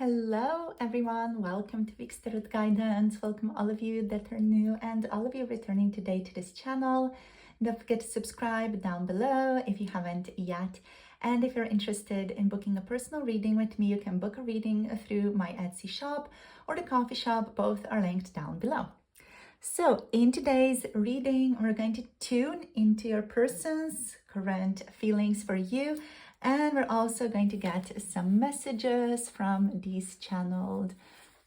Hello everyone, welcome to Week's Tarot Guidance. Welcome all of you that are new and all of you returning today to this channel. Don't forget to subscribe down below if you haven't yet. And if you're interested in booking a personal reading with me, you can book a reading through my Etsy shop or the coffee shop. Both are linked down below. So in today's reading, we're going to tune into your person's current feelings for you. And we're also going to get some messages from these channeled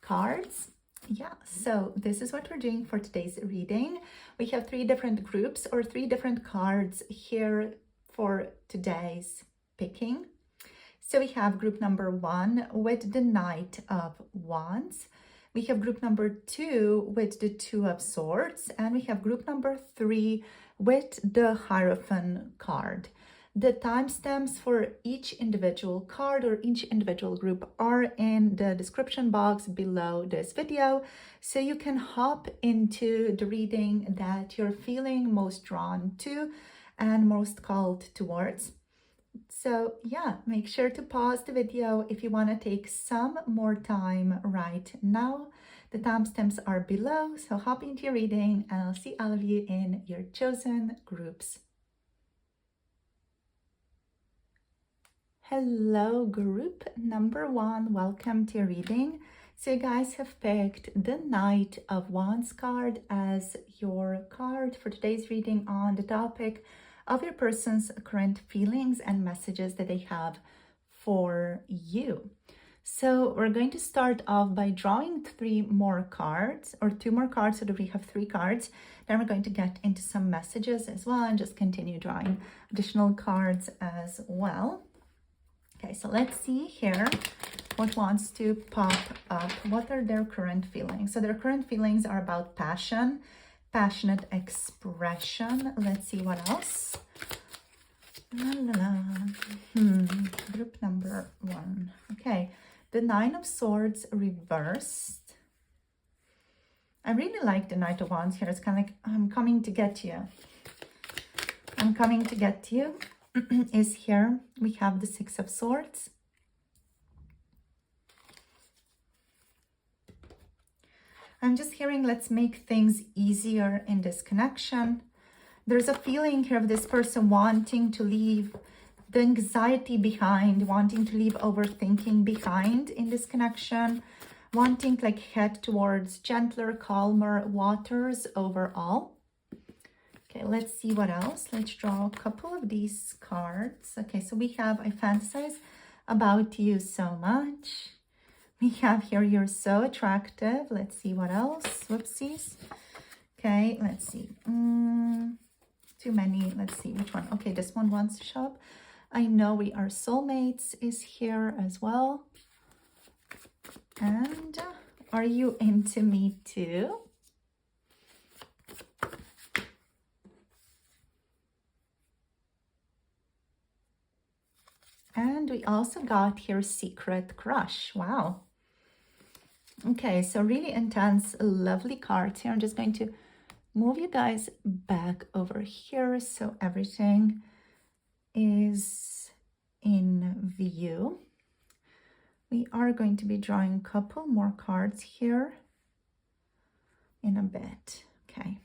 cards. Yeah, so this is what we're doing for today's reading. We have three different groups or three different cards here for today's picking. So we have group number 1 with the Knight of Wands. We have group number 2 with the Two of Swords. And we have group number 3 with the Hierophant card. The timestamps for each individual card or each individual group are in the description box below this video, so you can hop into the reading that you're feeling most drawn to and most called towards. So yeah, make sure to pause the video if you want to take some more time right now. The timestamps are below, so hop into your reading and I'll see all of you in your chosen groups. Hello group number 1, welcome to your reading. So you guys have picked the Knight of Wands card as your card for today's reading on the topic of your person's current feelings and messages that they have for you. So we're going to start off by drawing 3 more cards or 2 more cards so that we have 3 cards. Then we're going to get into some messages as well and just continue drawing additional cards as well. Okay, so let's see here what wants to pop up. What are their current feelings? So their current feelings are about passion, passionate expression. Let's see what else. Group number 1. Okay, the Nine of Swords reversed. I really like the Knight of Wands here. It's kind of like, I'm coming to get you. I'm coming to get you. Is here. We have the Six of Swords. I'm just hearing, let's make things easier in this connection. There's a feeling here of this person wanting to leave the anxiety behind, wanting to leave overthinking behind in this connection, wanting to like head towards gentler, calmer waters overall. Okay, let's see what else. Let's draw a couple of these cards. Okay, so we have, I fantasize about you so much. We have here, you're so attractive. Let's see what else. Whoopsies. Okay, let's see. Too many. Let's see which one. Okay, this one wants to show up. I know we are soulmates is here as well. And are you into me too? And we also got here Secret Crush. Wow. Okay, so really intense, lovely cards here. I'm just going to move you guys back over here so everything is in view. We are going to be drawing a couple more cards here in a bit. Okay.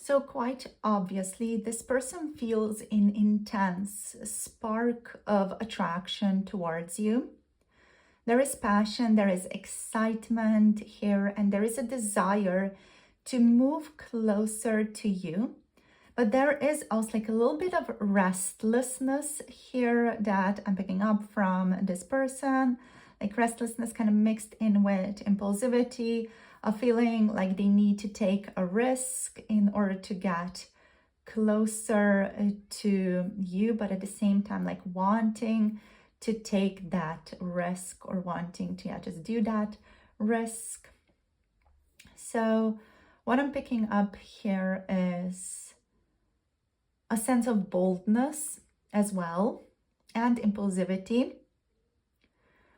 So quite obviously, this person feels an intense spark of attraction towards you. There is passion, there is excitement here, and there is a desire to move closer to you. But there is also like a little bit of restlessness here that I'm picking up from this person, like restlessness kind of mixed in with impulsivity, a feeling like they need to take a risk in order to get closer to you, but at the same time, like wanting to take that risk or wanting to just do that risk. So what I'm picking up here is a sense of boldness as well and impulsivity,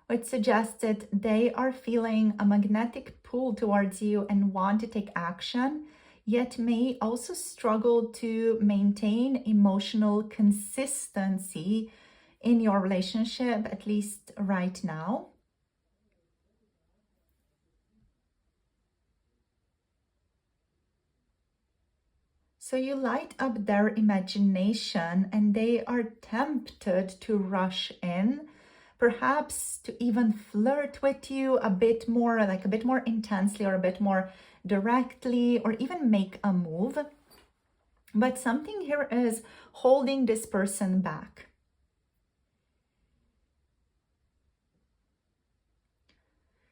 which suggests that they are feeling a magnetic pull towards you and want to take action, yet may also struggle to maintain emotional consistency in your relationship, at least right now. So you light up their imagination and they are tempted to rush in, perhaps to even flirt with you a bit more, like a bit more intensely or a bit more directly, or even make a move. But something here is holding this person back.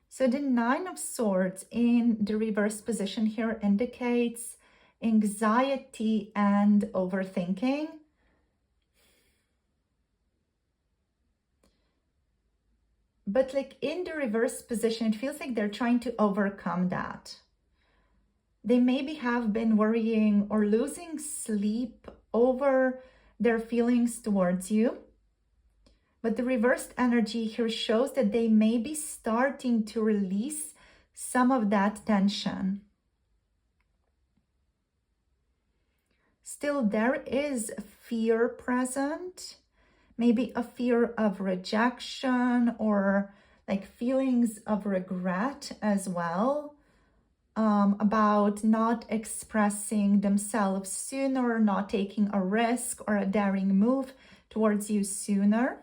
So the Nine of Swords in the reverse position here indicates anxiety and overthinking. But like in the reverse position, it feels like they're trying to overcome that. They maybe have been worrying or losing sleep over their feelings towards you. But the reversed energy here shows that they may be starting to release some of that tension. Still, there is fear present, maybe a fear of rejection or like feelings of regret as well, about not expressing themselves sooner, not taking a risk or a daring move towards you sooner.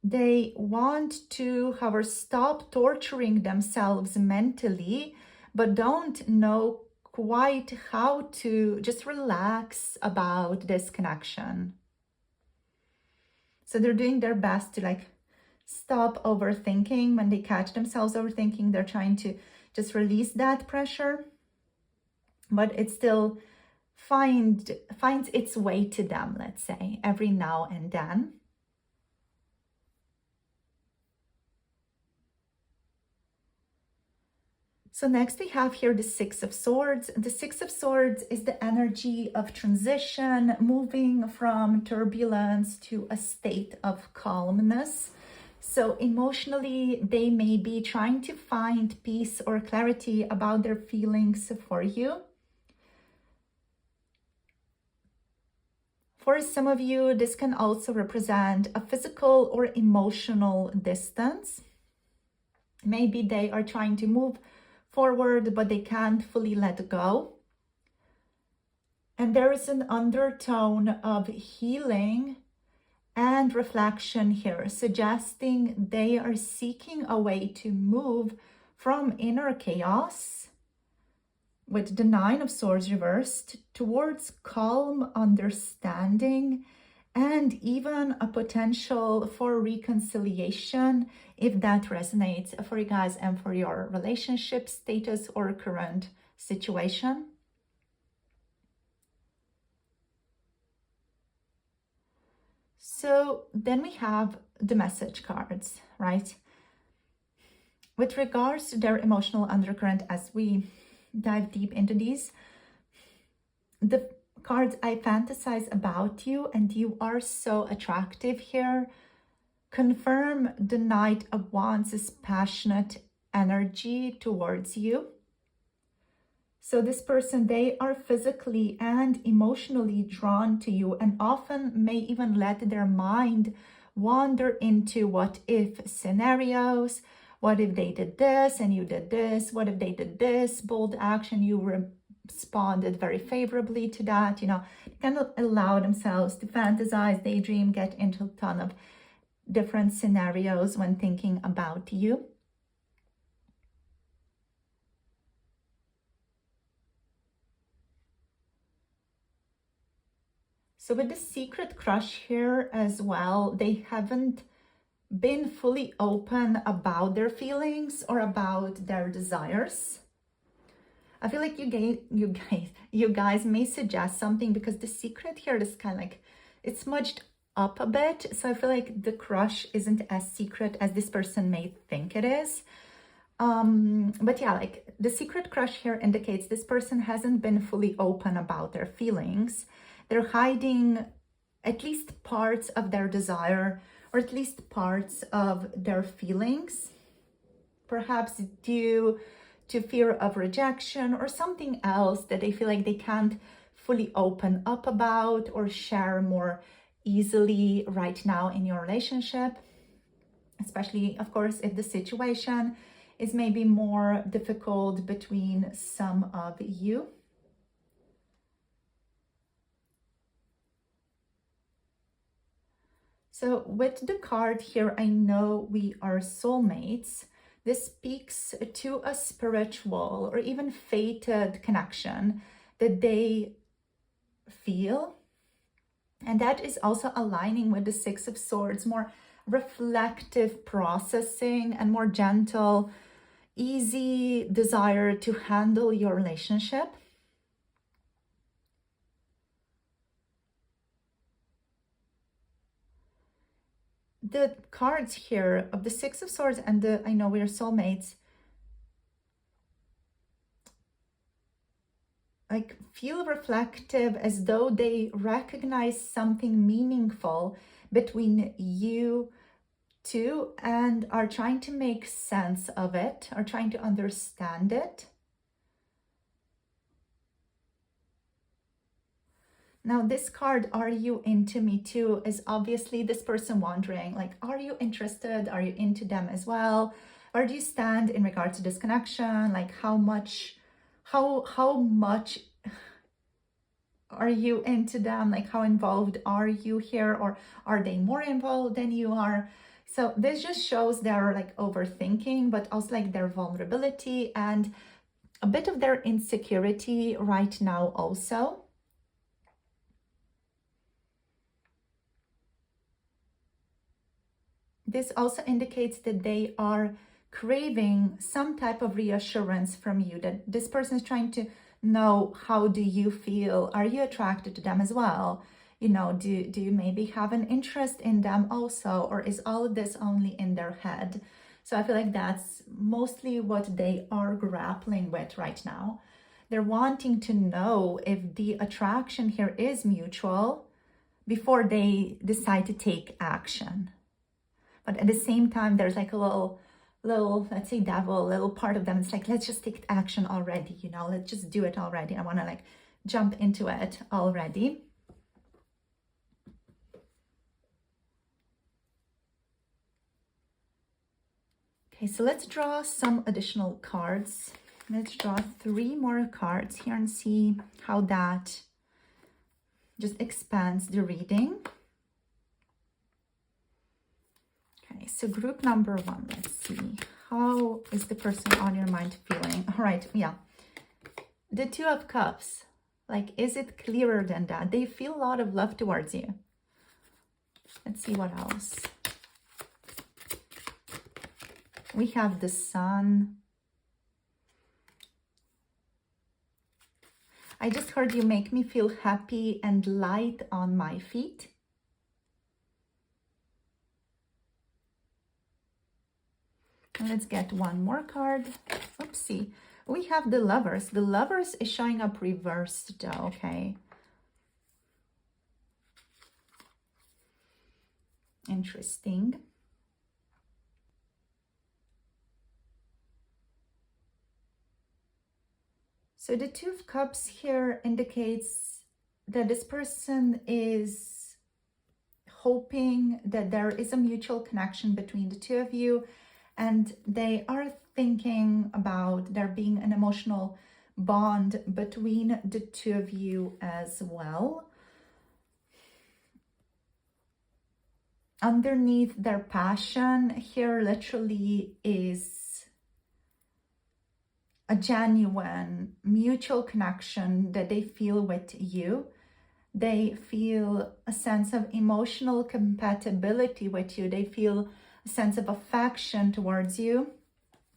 They want to, however, stop torturing themselves mentally, but don't know quite how to just relax about this connection. So they're doing their best to like stop overthinking. When they catch themselves overthinking, they're trying to just release that pressure, but it still finds its way to them, let's say, every now and then. So next we have here the Six of Swords. The Six of Swords is the energy of transition, moving from turbulence to a state of calmness. So emotionally, they may be trying to find peace or clarity about their feelings for you. For some of you, this can also represent a physical or emotional distance. Maybe they are trying to move forward, but they can't fully let go. And there is an undertone of healing and reflection here, suggesting they are seeking a way to move from inner chaos with the Nine of Swords reversed towards calm understanding and even a potential for reconciliation, if that resonates for you guys and for your relationship status or current situation. So then we have the message cards, right? With regards to their emotional undercurrent, as we dive deep into these, the cards, I fantasize about you and you are so attractive here, confirm the Knight of Wands' passionate energy towards you. So this person, they are physically and emotionally drawn to you and often may even let their mind wander into what if scenarios. What if they did this and you did this? What if they did this bold action? You responded very favorably to that. You know, kind of allow themselves to fantasize, daydream, get into a ton of different scenarios when thinking about you. So with the secret crush here as well, they haven't been fully open about their feelings or about their desires. I feel like you guys may suggest something because the secret here is kind of like, it's smudged up a bit. So I feel like the crush isn't as secret as this person may think it is. But yeah, like the secret crush here indicates this person hasn't been fully open about their feelings. They're hiding at least parts of their desire or at least parts of their feelings, perhaps due to fear of rejection or something else that they feel like they can't fully open up about or share more easily right now in your relationship. Especially, of course, if the situation is maybe more difficult between some of you. So with the card here, I know we are soulmates. This speaks to a spiritual or even fated connection that they feel. And that is also aligning with the Six of Swords, more reflective processing and more gentle, easy desire to handle your relationship. The cards here of the Six of Swords and the I know we're soulmates, like feel reflective, as though they recognize something meaningful between you two and are trying to make sense of it, are trying to understand it. Now this card, are you into me too, is obviously this person wondering, like, are you interested? Are you into them as well? Where do you stand in regards to this connection? Like how much are you into them? Like how involved are you here, or are they more involved than you are? So this just shows their like overthinking, but also like their vulnerability and a bit of their insecurity right now also. This also indicates that they are craving some type of reassurance from you, that this person is trying to know, how do you feel? Are you attracted to them as well? You know, do you maybe have an interest in them also? Or is all of this only in their head? So I feel like that's mostly what they are grappling with right now. They're wanting to know if the attraction here is mutual before they decide to take action. But at the same time, there's like a little, let's say devil, little part of them. It's like, let's just take action already, you know, let's just do it already. I want to like jump into it already. Okay, so let's draw some additional cards. Let's draw 3 more cards here and see how that just expands the reading. Okay, so group number 1, let's see. How is the person on your mind feeling? All right, yeah. The 2 of Cups. Like, is it clearer than that? They feel a lot of love towards you. Let's see what else. We have the Sun. I just heard you make me feel happy and light on my feet. And let's get one more card. Oopsie. We have the Lovers. The Lovers is showing up reversed though, okay. Interesting. So the 2 of Cups here indicates that this person is hoping that there is a mutual connection between the 2 of you, and they are thinking about there being an emotional bond between the 2 of you as well. Underneath their passion here literally is a genuine mutual connection that they feel with you. They feel a sense of emotional compatibility with you. They feel a sense of affection towards you,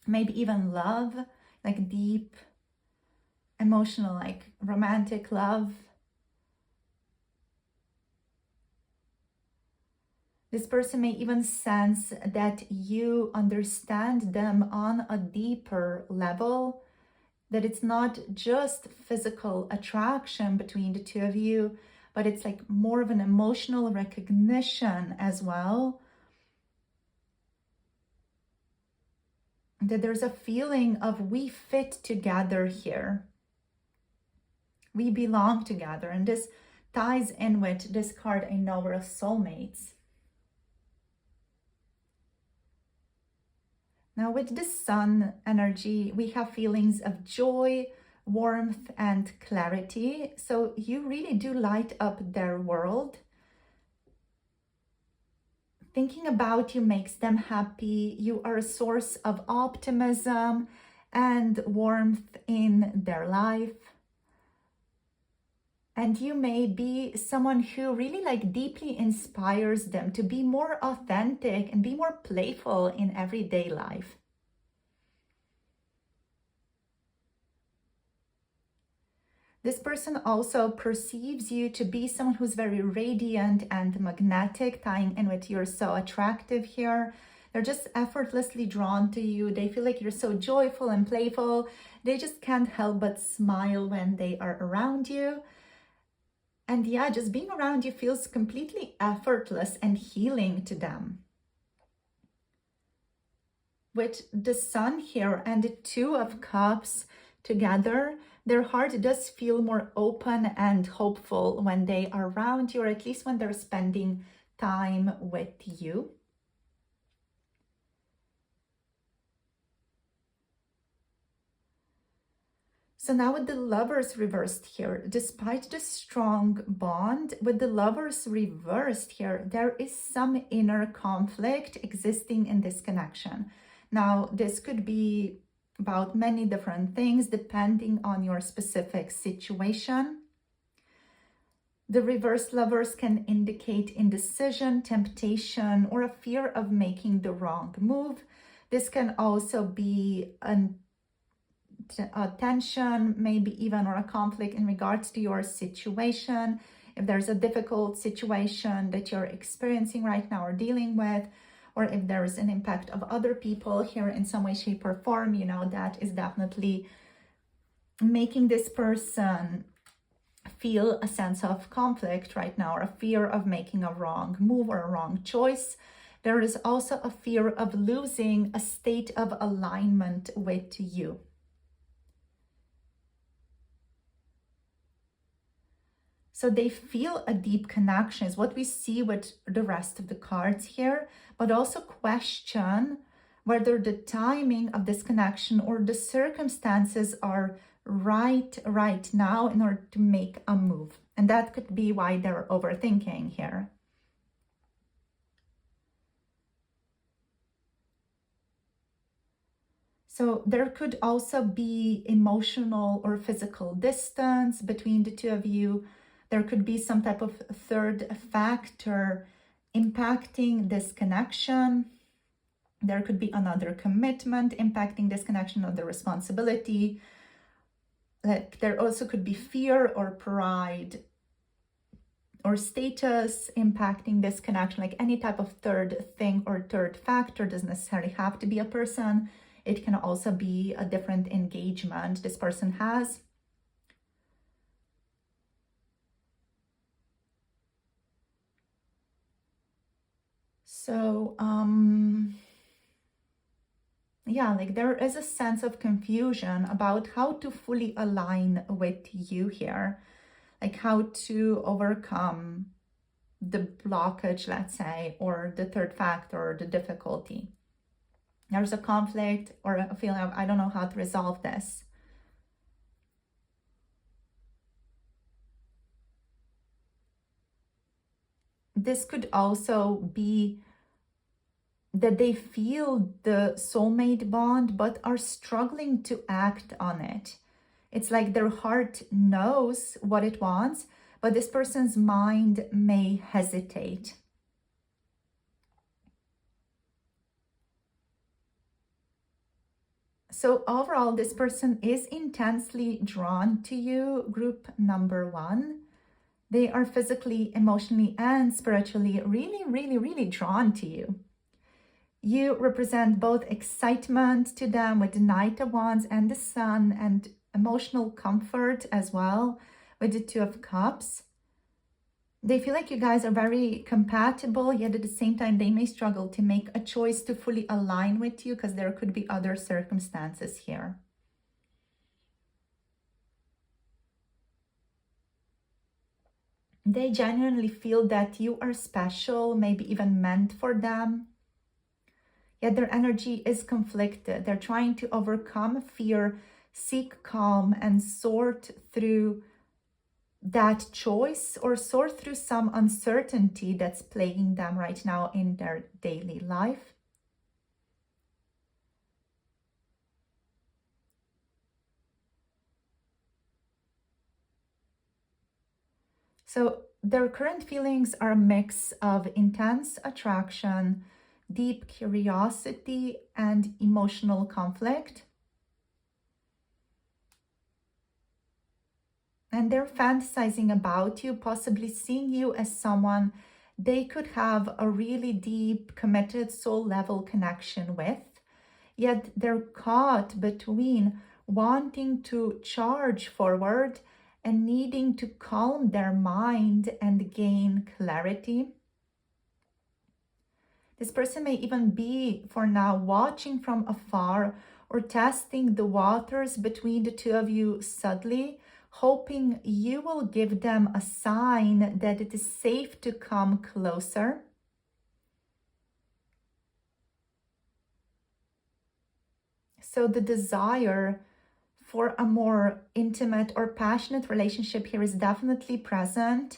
maybe even love, like deep emotional, like romantic love. This person may even sense that you understand them on a deeper level, that it's not just physical attraction between the 2 of you, but it's like more of an emotional recognition as well. that there's a feeling of we fit together here. We belong together. And this ties in with this card I know we're soulmates. Now with the sun energy, we have feelings of joy, warmth, and clarity. So you really do light up their world. Thinking about you makes them happy. You are a source of optimism and warmth in their life. And you may be someone who really deeply inspires them to be more authentic and be more playful in everyday life. This person also perceives you to be someone who's very radiant and magnetic, tying in with you're so attractive here. They're just effortlessly drawn to you. They feel like you're so joyful and playful. They just can't help but smile when they are around you. And yeah, just being around you feels completely effortless and healing to them. With the sun here and the Two of Cups together, their heart does feel more open and hopeful when they are around you, or at least when they're spending time with you. So now with the Lovers reversed here, despite the strong bond, with the Lovers reversed here, there is some inner conflict existing in this connection. Now, this could be about many different things depending on your specific situation. The reversed Lovers can indicate indecision, temptation, or a fear of making the wrong move. This can also be a tension, maybe even, or a conflict in regards to your situation. If there's a difficult situation that you're experiencing right now or dealing with, or if there is an impact of other people here in some way, shape, or form, you know, that is definitely making this person feel a sense of conflict right now, or a fear of making a wrong move or a wrong choice. There is also a fear of losing a state of alignment with you. So they feel a deep connection is what we see with the rest of the cards here, but also question whether the timing of this connection or the circumstances are right now in order to make a move. And that could be why they're overthinking here. So there could also be emotional or physical distance between the two of you. There could be some type of third factor impacting this connection. There could be another commitment impacting this connection, or the responsibility. Like there also could be fear or pride or status impacting this connection. Like any type of third thing or third factor doesn't necessarily have to be a person. It can also be a different engagement this person has. So, yeah, like there is a sense of confusion about how to fully align with you here, like how to overcome the blockage, let's say, or the third factor, or the difficulty. There's a conflict or a feeling of, I don't know how to resolve this. This could also be that they feel the soulmate bond, but are struggling to act on it. It's like their heart knows what it wants, but this person's mind may hesitate. So overall, this person is intensely drawn to you, group number 1. They are physically, emotionally, and spiritually really drawn to you. You represent both excitement to them with the Knight of Wands and the Sun, and emotional comfort as well with the Two of Cups. They feel like you guys are very compatible, yet at the same time, they may struggle to make a choice to fully align with you because there could be other circumstances here. They genuinely feel that you are special, maybe even meant for them. Yet their energy is conflicted. They're trying to overcome fear, seek calm, and sort through that choice or sort through some uncertainty that's plaguing them right now in their daily life. So their current feelings are a mix of intense attraction, deep curiosity, and emotional conflict. And they're fantasizing about you, possibly seeing you as someone they could have a really deep, committed, soul-level connection with. Yet they're caught between wanting to charge forward and needing to calm their mind and gain clarity. This person may even be, for now, watching from afar or testing the waters between the two of you subtly, hoping you will give them a sign that it is safe to come closer. So the desire for a more intimate or passionate relationship here is definitely present,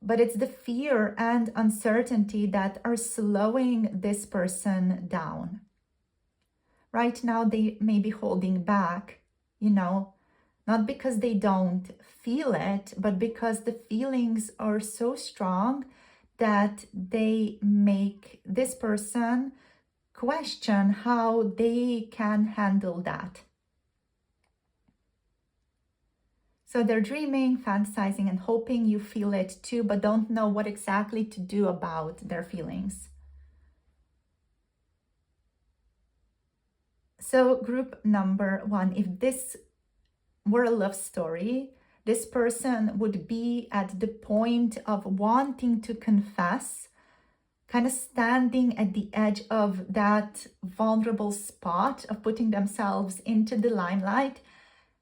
but it's the fear and uncertainty that are slowing this person down. Right now, they may be holding back, not because they don't feel it, but because the feelings are so strong that they make this person question how they can handle that. So they're dreaming, fantasizing, and hoping you feel it too, but don't know what exactly to do about their feelings. So group number one, if this were a love story, this person would be at the point of wanting to confess, kind of standing at the edge of that vulnerable spot of putting themselves into the limelight,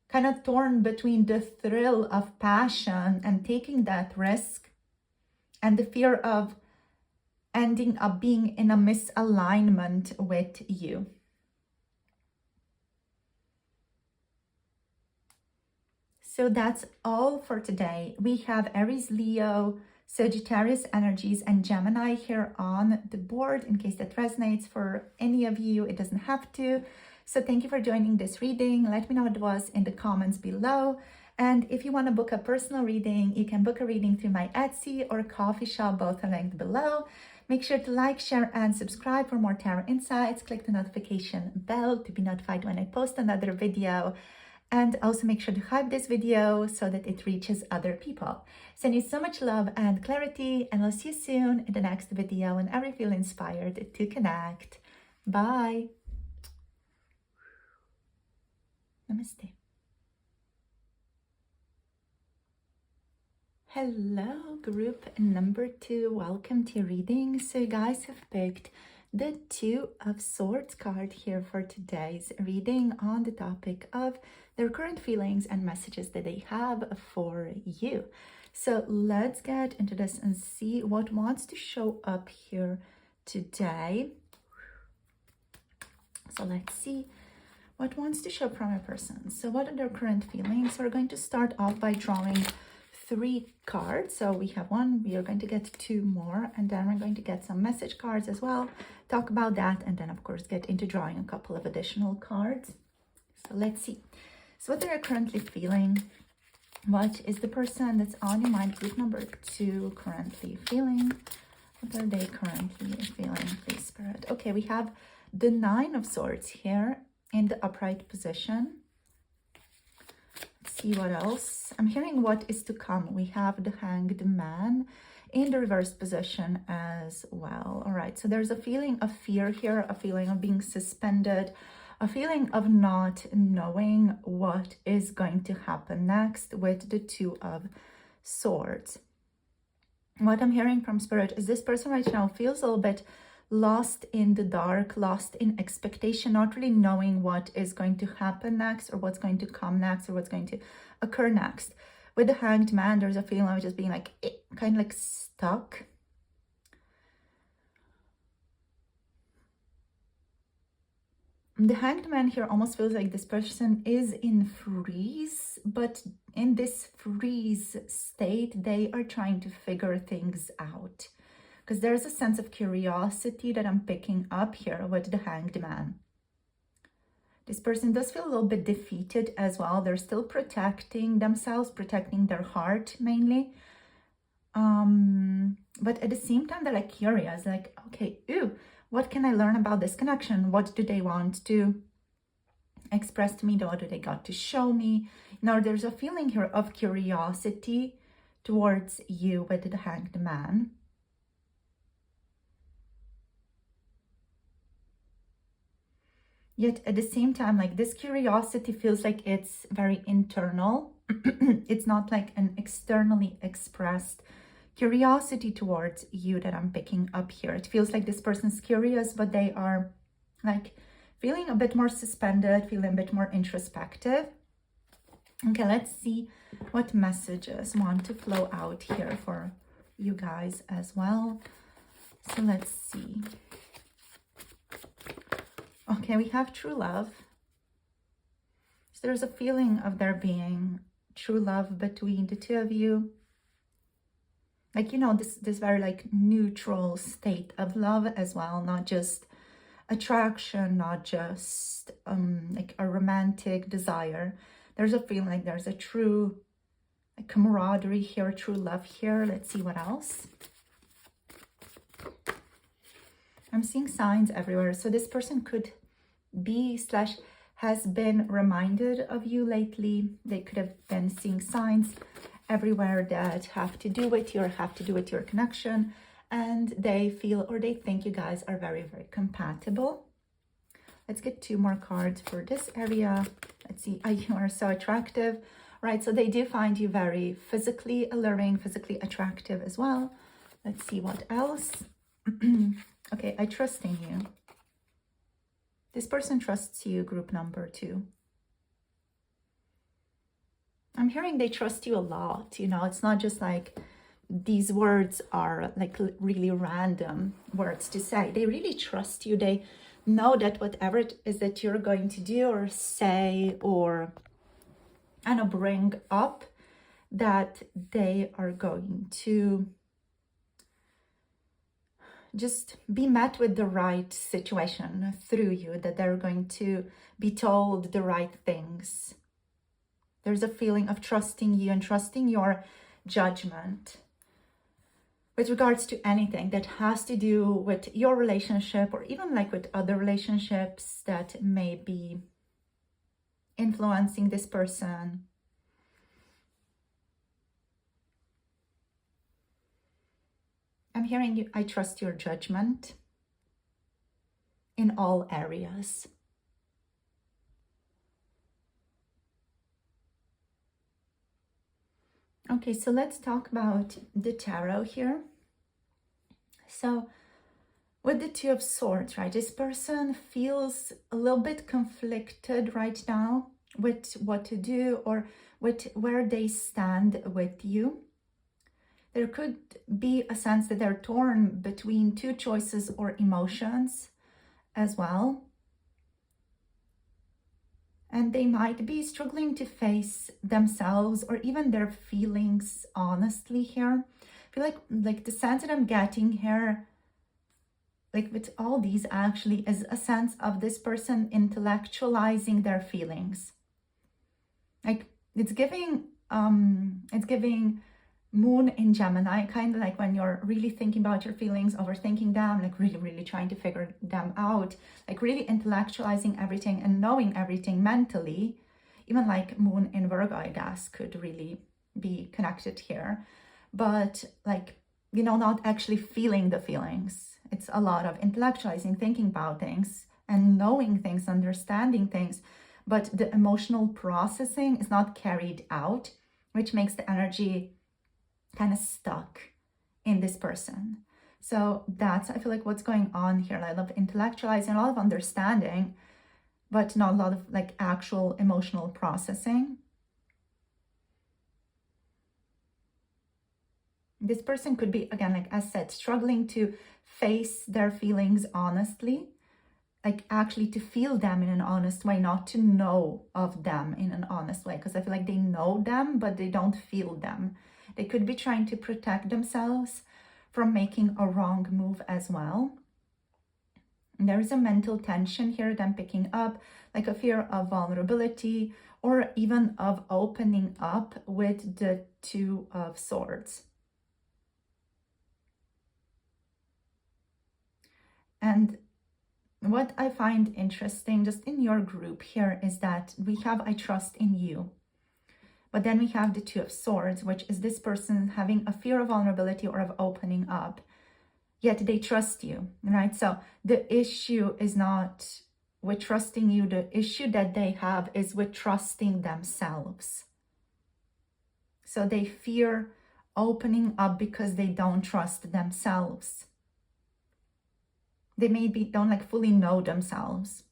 kind of torn between the thrill of passion and taking that risk and the fear of ending up being in a misalignment with you. So that's all for today. We have Aries, Leo, Sagittarius energies, and Gemini here on the board in case that resonates for any of you. It doesn't have to. So thank you for joining this reading. Let me know what it was in the comments below. And if you want to book a personal reading, you can book a reading through my Etsy or coffee shop, both are linked below. Make sure to like, share, and subscribe for more tarot insights. Click the notification bell to be notified when I post another video. And also make sure to hype this video so that it reaches other people. Send you so much love and clarity, and I'll see you soon in the next video whenever you feel inspired to connect. Bye. Namaste. Hello, group number 2. Welcome to your reading. So you guys have picked the Two of Swords card here for today's reading on the topic of their current feelings and messages that they have for you. So let's get into this and see what wants to show up here today. So let's see what wants to show up from a person. So what are their current feelings? We're going to start off by drawing 3 cards. So we have one, we are going to get 2 more, and then we're going to get some message cards as well, talk about that, and then of course get into drawing a couple of additional cards. So let's see. So what are you currently feeling? What is the person that's on your mind? Group number 2 currently feeling. What are they currently feeling, please, Spirit? Okay, we have the 9 of Swords here in the upright position. Let's see what else. I'm hearing what is to come. We have the Hanged Man in the reversed position as well. All right, so there's a feeling of fear here, a feeling of being suspended, a feeling of not knowing what is going to happen next with the 2 of Swords. What I'm hearing from Spirit is this person right now feels a little bit lost in the dark, lost in expectation, not really knowing what is going to happen next, or what's going to come next, or what's going to occur next. With the Hanged Man, there's a feeling of just being like, kind of like stuck. The Hanged Man here almost feels like this person is in freeze, but in this freeze state, they are trying to figure things out. Because there's a sense of curiosity that I'm picking up here with the Hanged Man. This person does feel a little bit defeated as well. They're still protecting themselves, protecting their heart mainly. But at the same time, they're like curious, like, okay, what can I learn about this connection? What do they want to express to me? What do they got to show me? Now, there's a feeling here of curiosity towards you with the Hanged Man. Yet at the same time, like this curiosity feels like it's very internal. It's not like an externally expressed curiosity towards you that I'm picking up here. It feels like this person's curious, but they are like feeling a bit more suspended, feeling a bit more introspective. Okay, let's see what messages want to flow out here for you guys as well. So let's see. Okay, we have true love. So there's a feeling of there being true love between the two of you. Like, you know, this very like neutral state of love as well, not just attraction, not just like a romantic desire. There's a feeling like there's a true like camaraderie here, true love here. Let's see what else. I'm seeing signs everywhere. So this person could be / has been reminded of you lately. They could have been seeing signs everywhere that have to do with you or have to do with your connection. And they feel or they think you guys are very, very compatible. Let's get 2 more cards for this area. Let's see. You are so attractive, right? So they do find you very physically alluring, physically attractive as well. Let's see what else. Okay, I trust in you. This person trusts you, group number 2. I'm hearing they trust you a lot. You know, it's not just like these words are like really random words to say. They really trust you. They know that whatever it is that you're going to do or say or bring up, that they are going to just be met with the right situation through you, that they're going to be told the right things. There's a feeling of trusting you and trusting your judgment with regards to anything that has to do with your relationship or even like with other relationships that may be influencing this person. I'm hearing you, I trust your judgment in all areas. Okay, so let's talk about the tarot here. So with the 2 of Swords, right, this person feels a little bit conflicted right now with what to do or with where they stand with you. There could be a sense that they're torn between 2 choices or emotions as well. And they might be struggling to face themselves or even their feelings honestly here. I feel like the sense that I'm getting here, like with all these actually, is a sense of this person intellectualizing their feelings. Like it's giving Moon in Gemini, kind of like when you're really thinking about your feelings, overthinking them, like really trying to figure them out, like really intellectualizing everything and knowing everything mentally. Even like Moon in Virgo, I guess, could really be connected here. But like, you know, not actually feeling the feelings. It's a lot of intellectualizing, thinking about things and knowing things, understanding things. But the emotional processing is not carried out, which makes the energy kind of stuck in this person. So that's, I feel like, what's going on here. I love intellectualizing, a lot of understanding, but not a lot of like actual emotional processing. This person could be, again, like I said, struggling to face their feelings honestly, like actually to feel them in an honest way, not to know of them in an honest way, because I feel like they know them, but they don't feel them. They could be trying to protect themselves from making a wrong move as well. And there is a mental tension here that I'm picking up, like a fear of vulnerability or even of opening up with the Two of Swords. And what I find interesting just in your group here is that we have I trust in you. But then we have the Two of Swords, which is this person having a fear of vulnerability or of opening up. Yet they trust you, right? So the issue is not with trusting you. The issue that they have is with trusting themselves. So they fear opening up because they don't trust themselves. They maybe don't like fully know themselves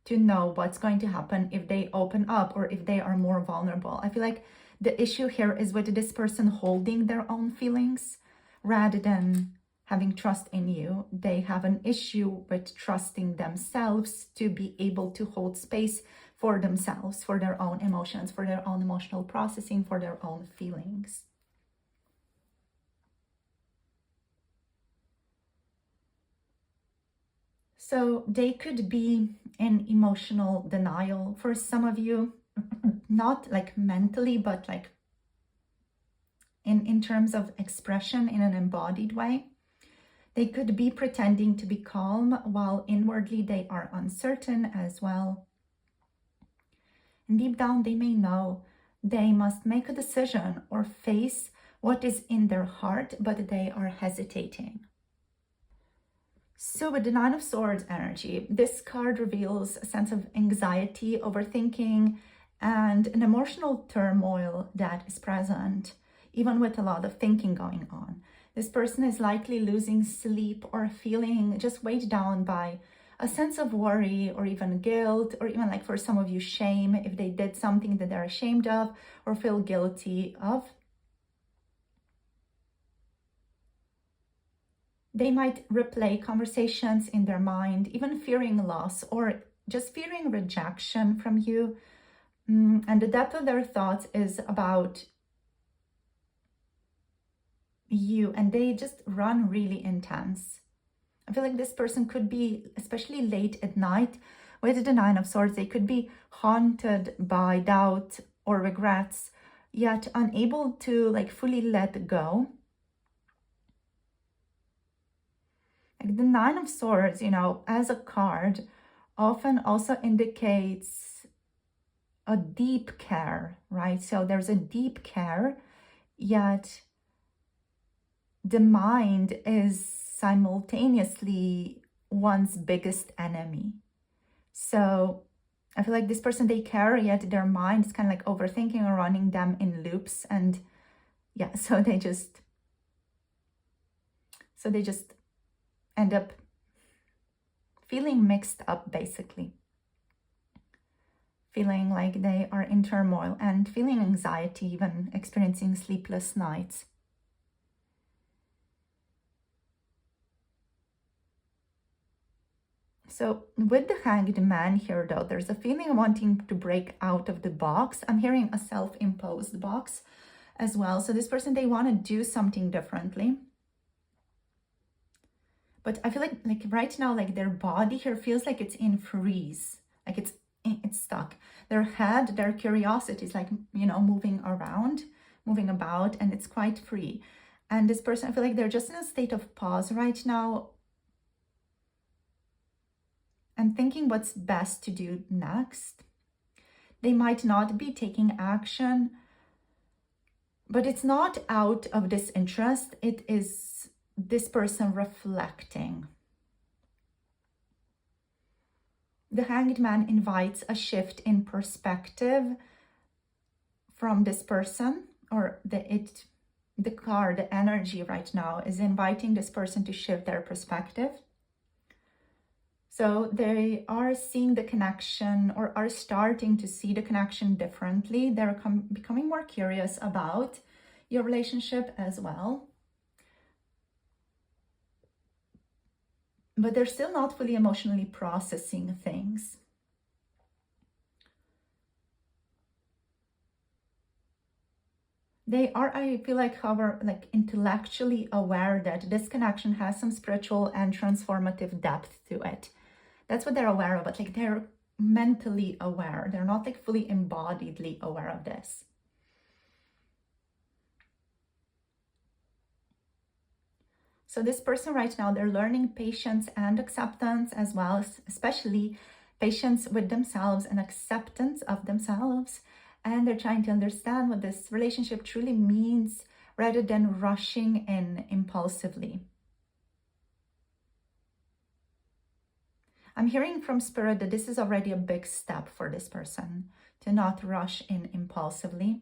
to know what's going to happen if they open up or if they are more vulnerable. I feel like the issue here is with this person holding their own feelings rather than having trust in you. They have an issue with trusting themselves to be able to hold space for themselves, for their own emotions, for their own emotional processing, for their own feelings. So they could be in emotional denial for some of you, not like mentally, but like in terms of expression in an embodied way. They could be pretending to be calm while inwardly they are uncertain as well. And deep down, they may know they must make a decision or face what is in their heart, but they are hesitating. So with the Nine of Swords energy, this card reveals a sense of anxiety, overthinking, and an emotional turmoil that is present, even with a lot of thinking going on. This person is likely losing sleep or feeling just weighed down by a sense of worry or even guilt, or even like for some of you, shame if they did something that they're ashamed of or feel guilty of. They might replay conversations in their mind, even fearing loss or just fearing rejection from you. And the depth of their thoughts is about you, and they just run really intense. I feel like this person could be, especially late at night with the Nine of Swords, they could be haunted by doubt or regrets, yet unable to like fully let go. Like the Nine of Swords, you know, as a card, often also indicates a deep care, right? So there's a deep care, yet the mind is simultaneously one's biggest enemy. So I feel like this person, they care, yet their mind is kind of like overthinking or running them in loops. And yeah, so they just end up feeling mixed up, basically. Feeling like they are in turmoil and feeling anxiety, even experiencing sleepless nights. So with the Hanged Man here, though, there's a feeling of wanting to break out of the box. I'm hearing a self-imposed box as well. So this person, they want to do something differently. But I feel like right now, like their body here feels like it's in freeze, like it's stuck. Their head, their curiosity is like, you know, moving about, and it's quite free. And this person, I feel like they're just in a state of pause right now and thinking what's best to do next. They might not be taking action, but it's not out of disinterest. It is this person reflecting. The Hanged Man invites a shift in perspective from this person, or the card, the energy right now is inviting this person to shift their perspective. So they are seeing the connection, or are starting to see the connection differently. They're becoming more curious about your relationship as well. But they're still not fully emotionally processing things. They are, I feel like, however, like intellectually aware that this connection has some spiritual and transformative depth to it. That's what they're aware of, but like they're mentally aware. They're not like fully embodiedly aware of this. So this person right now, they're learning patience and acceptance as well, especially patience with themselves and acceptance of themselves. And they're trying to understand what this relationship truly means rather than rushing in impulsively. I'm hearing from Spirit that this is already a big step for this person, to not rush in impulsively.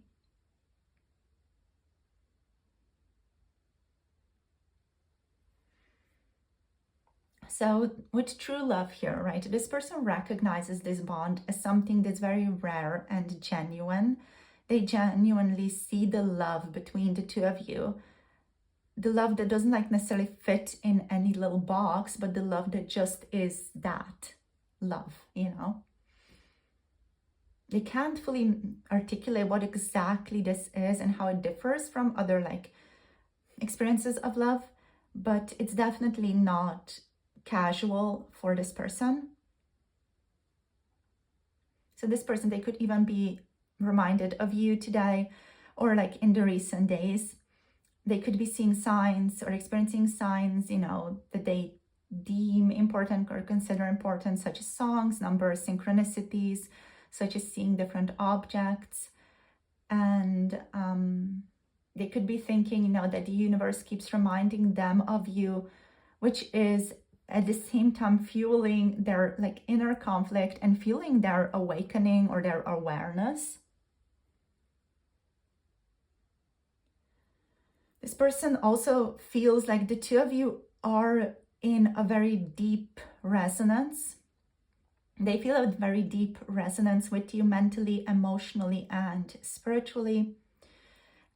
So with true love here, right, this person recognizes this bond as something that's very rare and genuine. They genuinely see the love between the two of you. The love that doesn't like necessarily fit in any little box, but the love that just is that love, you know. They can't fully articulate what exactly this is and how it differs from other like experiences of love, but it's definitely not casual for this person. So this person, they could even be reminded of you today, or like in the recent days. They could be seeing signs or experiencing signs, you know, that they deem important or consider important, such as songs, numbers, synchronicities, such as seeing different objects. And they could be thinking, you know, that the universe keeps reminding them of you, which is at the same time fueling their like inner conflict and fueling their awakening or their awareness. This person also feels like the two of you are in a very deep resonance. They feel a very deep resonance with you mentally, emotionally, and spiritually.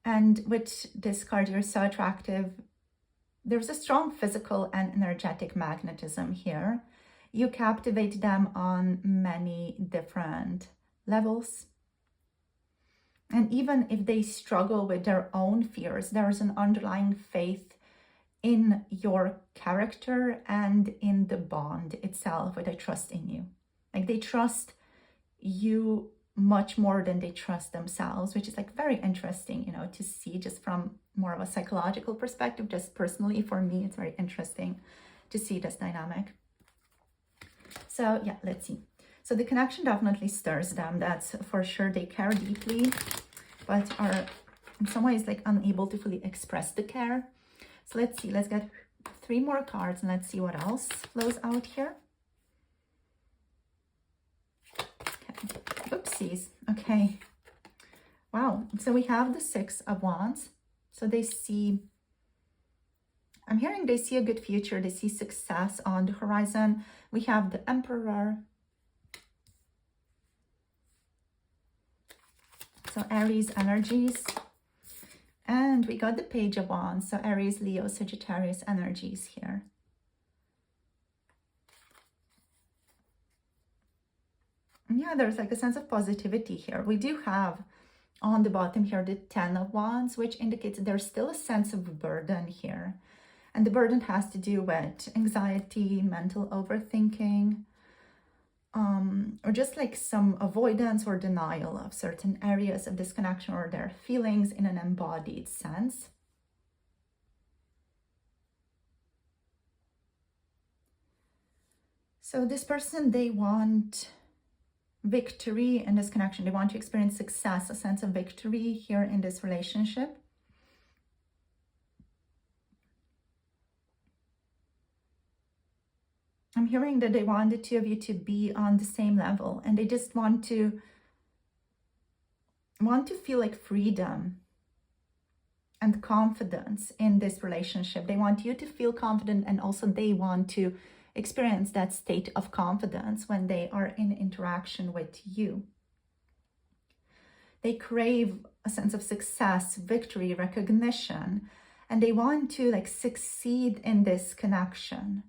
And with this card, you're so attractive. There's a strong physical and energetic magnetism here. You captivate them on many different levels. And even if they struggle with their own fears, there's an underlying faith in your character and in the bond itself, where they trust in you. Like they trust you much more than they trust themselves, which is like very interesting, you know, to see just from more of a psychological perspective. Just personally for me, it's very interesting to see this dynamic. So yeah, let's see. So the connection definitely stirs them, that's for sure. They care deeply, but are in some ways like unable to fully express the care. So let's see, let's get 3 more cards and let's see what else flows out here. Oopsies. Okay. Wow. So we have the 6 of Wands. So they see, I'm hearing they see a good future. They see success on the horizon. We have the Emperor. So Aries energies. And we got the Page of Wands. So Aries, Leo, Sagittarius energies here. Yeah, there's like a sense of positivity here. We do have on the bottom here the 10 of Wands, which indicates there's still a sense of burden here. And the burden has to do with anxiety, mental overthinking, or just like some avoidance or denial of certain areas of disconnection or their feelings in an embodied sense. So this person, they want victory in this connection. They want to experience success, a sense of victory here in this relationship. I'm hearing that they want the two of you to be on the same level, and they just want to feel like freedom. and confidence in this relationship. They want you to feel confident, and also they want to experience that state of confidence when they are in interaction with you. They crave a sense of success, victory, recognition, and they want to succeed in this connection.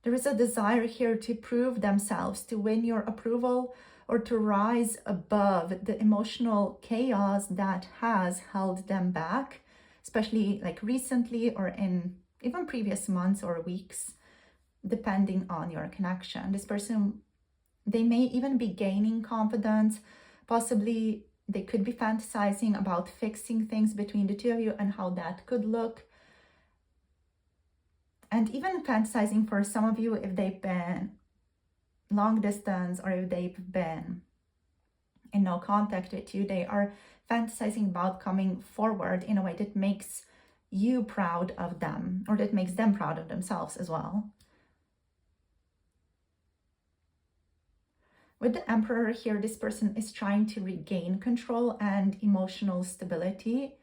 There is a desire here to prove themselves, to win your approval, or to rise above the emotional chaos that has held them back, especially recently or in even previous months or weeks, depending on your connection. This person, they may even be gaining confidence. Possibly they could be fantasizing about fixing things between the two of you and how that could look. And even fantasizing for some of you, if they've been long distance or if they've been in no contact with you, they are fantasizing about coming forward in a way that makes you proud of them, or that makes them proud of themselves as well. With the Emperor here, this person is trying to regain control and emotional stability.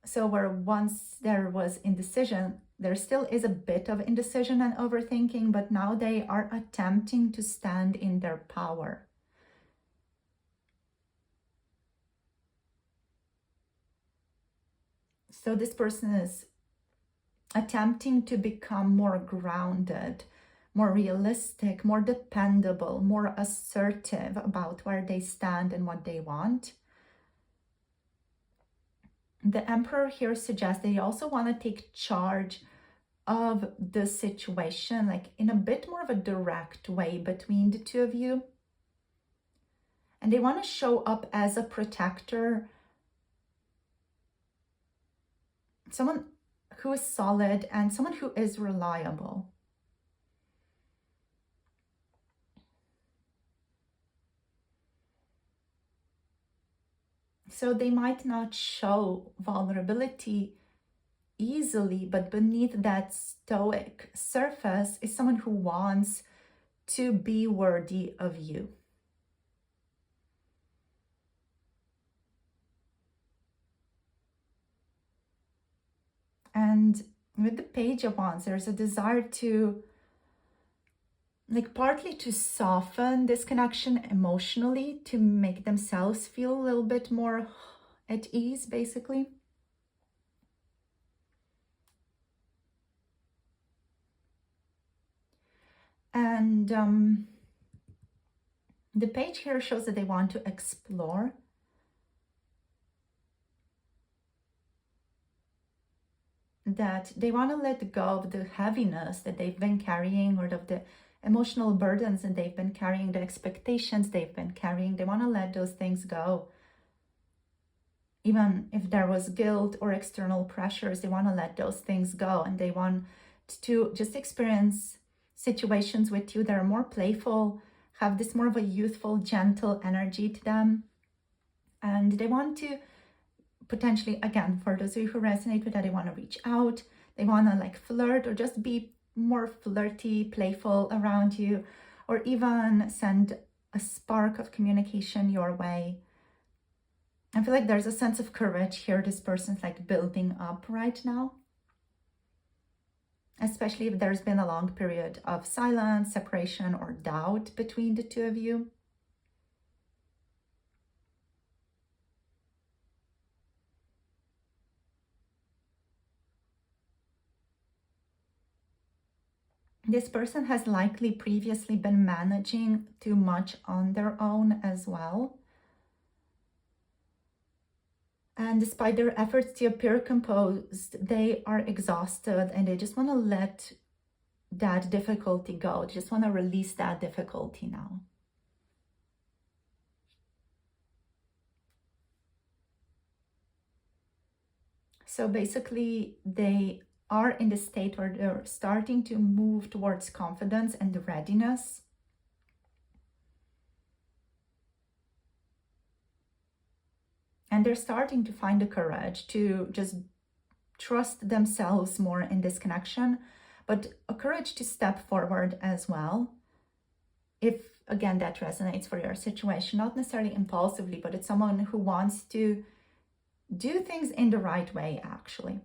So where once there was indecision, there still is a bit of indecision and overthinking, but now they are attempting to stand in their power. So this person is attempting to become more grounded, more realistic, more dependable, more assertive about where they stand and what they want. The Emperor here suggests they also want to take charge of the situation, in a bit more of a direct way between the two of you. And they want to show up as a protector, someone who is solid and someone who is reliable. So they might not show vulnerability easily, but beneath that stoic surface is someone who wants to be worthy of you. And with the Page of Wands, there's a desire to partly to soften this connection emotionally, to make themselves feel a little bit more at ease, basically. And the Page here shows that they want to explore. That they want to let go of the heaviness that they've been carrying, or of the emotional burdens that they've been carrying, the expectations they've been carrying. They want to let those things go. Even if there was guilt or external pressures, they want to let those things go. And they want to just experience situations with you that are more playful, have this more of a youthful, gentle energy to them. And they want to potentially, again, for those of you who resonate with that, they want to reach out. They want to flirt, or just be more flirty, playful around you, or even send a spark of communication your way. I feel like there's a sense of courage here this person's building up right now, especially if there's been a long period of silence, separation, or doubt between the two of you. This person has likely previously been managing too much on their own as well. And despite their efforts to appear composed, they are exhausted and they just want to let that difficulty go. They just want to release that difficulty now. So basically, they are in the state where they're starting to move towards confidence and readiness. And they're starting to find the courage to just trust themselves more in this connection, but a courage to step forward as well. If, again, that resonates for your situation, not necessarily impulsively, but it's someone who wants to do things in the right way, actually.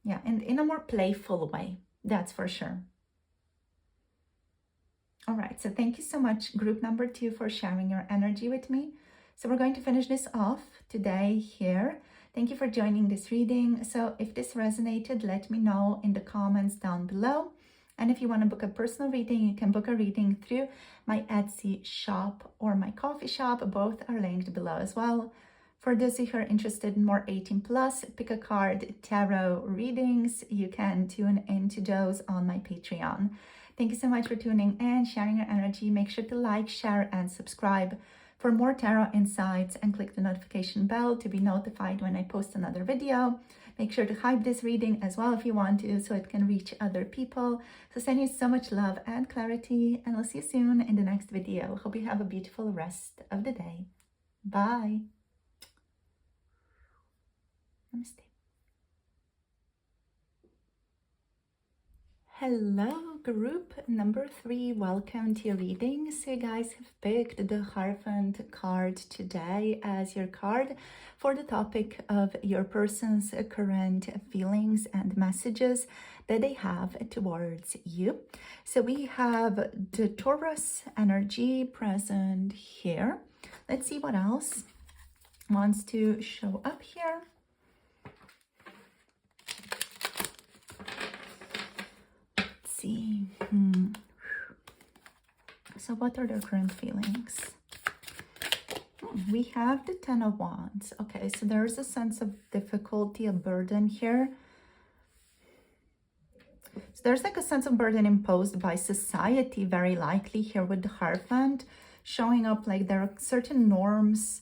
Yeah, and in a more playful way, that's for sure. All right, so thank you so much, group number 2, for sharing your energy with me. So we're going to finish this off today here. Thank you for joining this reading. So if this resonated, let me know in the comments down below. And if you want to book a personal reading, you can book a reading through my Etsy shop or my coffee shop. Both are linked below as well. For those who are interested in more 18 plus, pick a card, tarot readings, you can tune into those on my Patreon. Thank you so much for tuning in, sharing your energy. Make sure to like, share, and subscribe for more tarot insights, and click the notification bell to be notified when I post another video. Make sure to hype this reading as well if you want to, so it can reach other people. So send you so much love and clarity, and I'll see you soon in the next video. Hope you have a beautiful rest of the day. Bye. Namaste. Hello, group number 3. Welcome to your reading. So you guys have picked the Hierophant card today as your card for the topic of your person's current feelings and messages that they have towards you. So we have the Taurus energy present here. Let's see what else wants to show up here. See. So what are their current feelings? We have the Ten of Wands. Okay, so there's a sense of difficulty, a burden here. So there's like a sense of burden imposed by society, very likely here with the Hierophant, showing up like there are certain norms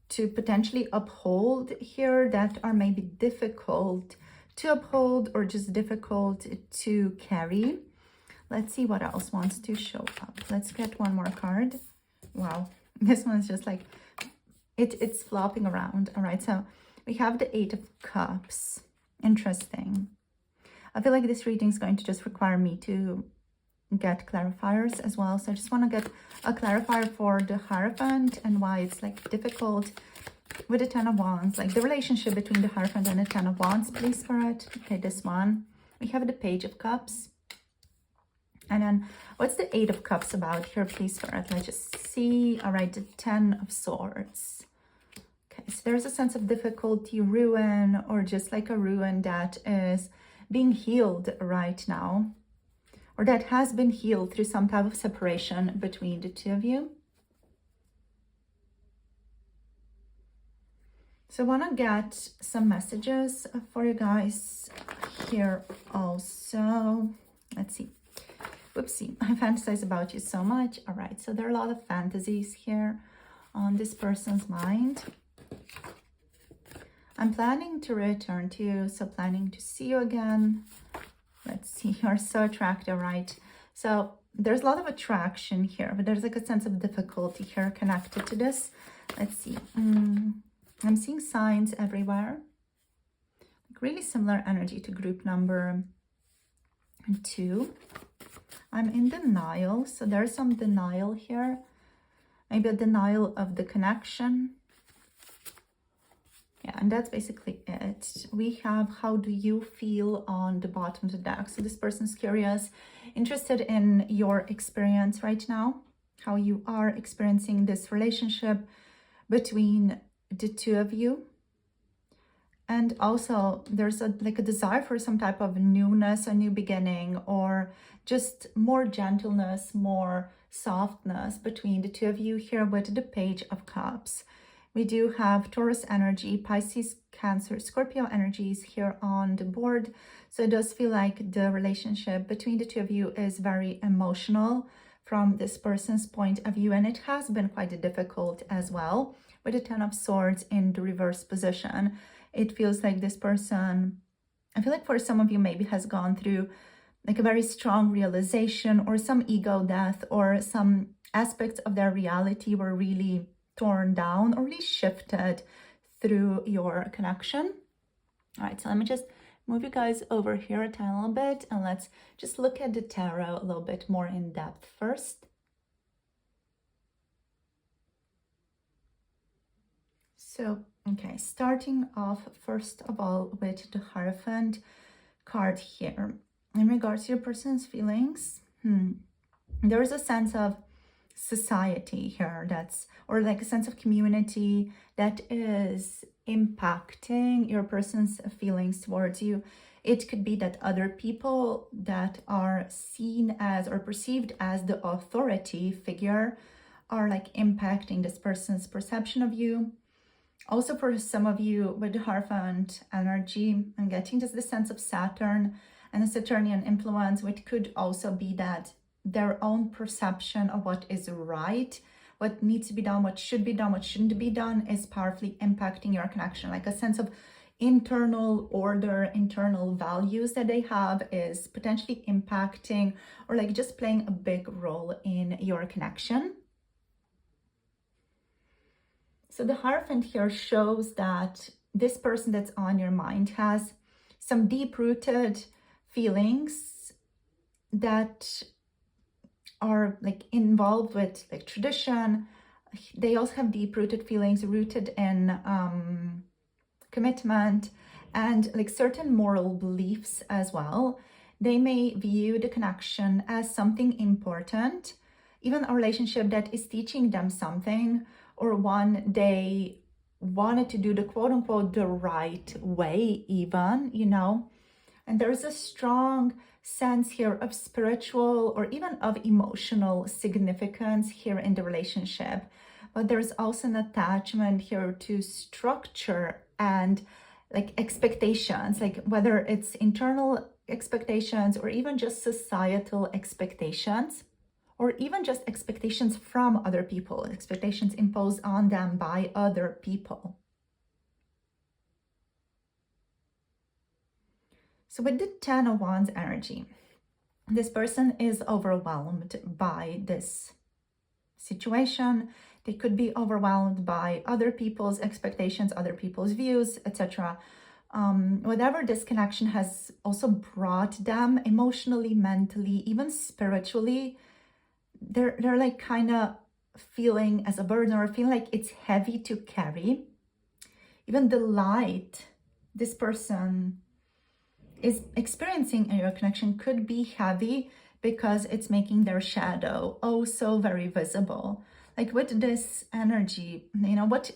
to potentially uphold here that are maybe difficult to uphold or just difficult to carry. Let's see what else wants to show up. Let's get one more card. Wow, this one's just like it's flopping around. All right, so we have the Eight of Cups. Interesting. I feel like this reading is going to just require me to get clarifiers as well. So I just want to get a clarifier for the Hierophant and why it's like difficult with the Ten of Wands, like the relationship between the Hierophant and the Ten of Wands, please, Spirit. Okay, this one. We have the Page of Cups. And then what's the Eight of Cups about here, please, Spirit? Let's just see. All right, the Ten of Swords. Okay, so there's a sense of difficulty, ruin, or just like a ruin that is being healed right now, or that has been healed through some type of separation between the two of you. So I want to get some messages for you guys here also. Let's see. Whoopsie, I fantasize about you so much. All right, so there are a lot of fantasies here on this person's mind. I'm planning to return to you, so planning to see you again. Let's see, you're so attractive, right? So there's a lot of attraction here, but there's like a sense of difficulty here connected to this. Let's see. I'm seeing signs everywhere. Like really similar energy to group number 2. I'm in denial, so there's some denial here. Maybe a denial of the connection. Yeah, and that's basically it. We have how do you feel on the bottom of the deck. So this person's curious, interested in your experience right now, how you are experiencing this relationship between the two of you. And also there's a desire for some type of newness, a new beginning, or just more gentleness, more softness between the two of you here with the Page of Cups. We do have Taurus energy, Pisces, Cancer, Scorpio energies here on the board. So it does feel like the relationship between the two of you is very emotional from this person's point of view. And it has been quite difficult as well with the Ten of Swords in the reverse position. It feels like this person, I feel like for some of you maybe has gone through like a very strong realization or some ego death, or some aspects of their reality were really torn down or really shifted through your connection. All right, so let me just move you guys over here a tiny little bit, and let's just look at the tarot a little bit more in depth first. So, okay, starting off first of all with the Hierophant card here. In regards to your person's feelings, there is a sense of society here or like a sense of community that is impacting your person's feelings towards you. It could be that other people that are seen as or perceived as the authority figure are like impacting this person's perception of you. Also, for some of you with the Hierophant energy, I'm getting just the sense of Saturn and a Saturnian influence, which could also be that their own perception of what is right, what needs to be done, what should be done, what shouldn't be done, is powerfully impacting your connection. Like a sense of internal order, internal values that they have is potentially impacting or like just playing a big role in your connection. So the Hierophant here shows that this person that's on your mind has some deep-rooted feelings that are like involved with like tradition. They also have deep-rooted feelings rooted in commitment and like certain moral beliefs as well. They may view the connection as something important, even a relationship that is teaching them something, or one they wanted to do the quote-unquote the right way even, and there's a strong sense here of spiritual or even of emotional significance here in the relationship. But there's also an attachment here to structure and like expectations, like whether it's internal expectations or even just societal expectations, or even just expectations from other people, expectations imposed on them by other people. So with the 10 of Wands energy, this person is overwhelmed by this situation. They could be overwhelmed by other people's expectations, other people's views, etc. Whatever this connection has also brought them emotionally, mentally, even spiritually, they're like kind of feeling as a burden or feeling like it's heavy to carry. Even the light this person is experiencing in your connection could be heavy because it's making their shadow oh so very visible. Like with this energy, what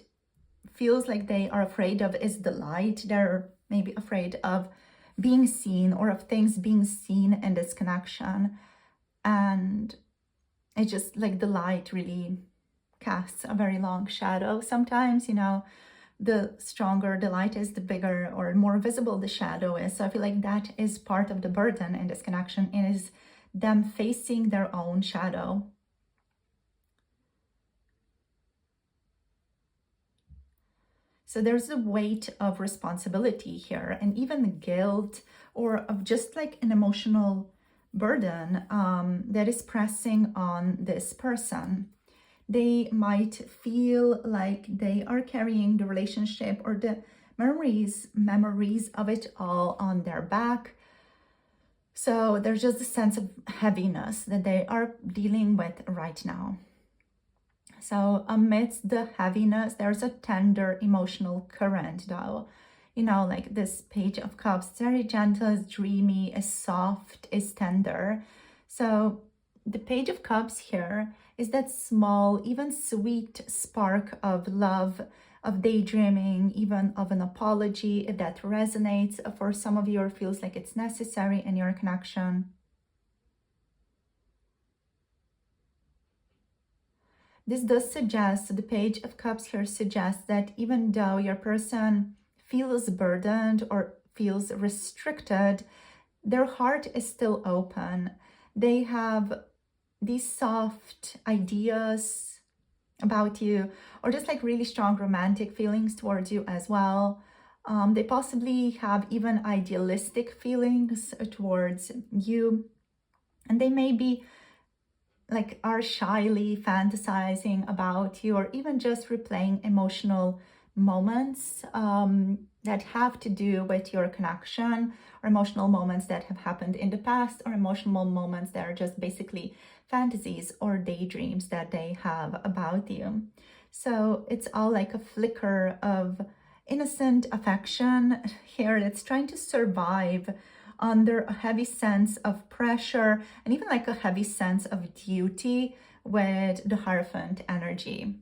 feels like they are afraid of is the light. They're maybe afraid of being seen or of things being seen in this connection. And it's just like the light really casts a very long shadow. Sometimes, the stronger the light is, the bigger or more visible the shadow is. So I feel like that is part of the burden in this connection, is them facing their own shadow. So there's a weight of responsibility here, and even guilt or of just like an emotional burden that is pressing on this person. They might feel like they are carrying the relationship or the memories of it all on their back. So there's just a sense of heaviness that they are dealing with right now. So amidst the heaviness, there's a tender emotional current though. Like this Page of Cups, it's very gentle, it's dreamy, it's soft, it's tender. So the Page of Cups here is that small, even sweet spark of love, of daydreaming, even of an apology, if that resonates for some of you or feels like it's necessary in your connection. This does suggest, the Page of Cups here suggests that even though your person feels burdened or feels restricted, their heart is still open. They have these soft ideas about you, or just like really strong romantic feelings towards you as well. They possibly have even idealistic feelings towards you, and they may be like are shyly fantasizing about you, or even just replaying emotional moments that have to do with your connection, or emotional moments that have happened in the past, or emotional moments that are just basically fantasies or daydreams that they have about you. So it's all like a flicker of innocent affection here that's trying to survive under a heavy sense of pressure and even like a heavy sense of duty with the Hierophant energy.